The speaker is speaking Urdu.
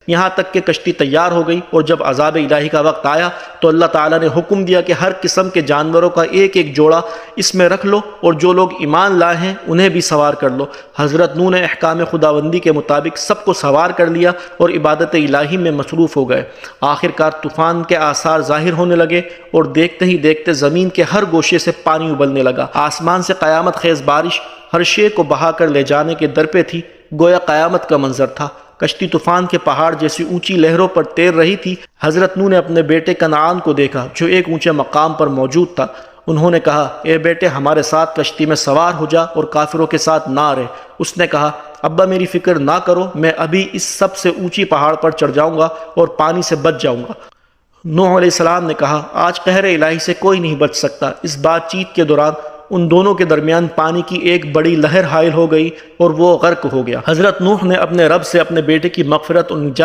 یہاں تک کہ کشتی تیار ہو گئی، اور جب عذاب الہی کا وقت آیا تو اللہ تعالیٰ نے حکم دیا کہ ہر قسم کے جانوروں کا ایک ایک جوڑا اس میں رکھ لو، اور جو لوگ ایمان لائے ہیں انہیں بھی سوار کر لو۔ حضرت نوح نے احکام خداوندی کے مطابق سب کو سوار کر لیا اور عبادت الہی میں مصروف ہو گئے۔ آخر کار طوفان کے آثار ظاہر ہونے لگے، اور دیکھتے ہی دیکھتے زمین کے ہر گوشے سے پانی ابلنے لگا۔ آسمان سے قیامت خیز بارش ہر شے کو بہا کر لے جانے کے در پہ تھی، گویا قیامت کا منظر تھا۔ کشتی طوفان کے پہاڑ جیسی اونچی لہروں پر تیر رہی تھی۔ حضرت نوح نے اپنے بیٹے کنعان کو دیکھا جو ایک اونچے مقام پر موجود تھا۔ انہوں نے کہا، اے بیٹے ہمارے ساتھ کشتی میں سوار ہو جا اور کافروں کے ساتھ نہ رہ۔ اس نے کہا، ابا میری فکر نہ کرو، میں ابھی اس سب سے اونچی پہاڑ پر چڑھ جاؤں گا اور پانی سے بچ جاؤں گا۔ نوح علیہ السلام نے کہا، آج قہر الہی سے کوئی نہیں بچ سکتا۔ اس بات چیت کے دوران ان دونوں کے درمیان پانی کی ایک بڑی لہر حائل ہو گئی اور وہ غرق ہو گیا۔ حضرت نوح نے اپنے رب سے اپنے بیٹے کی مغفرت اور نجات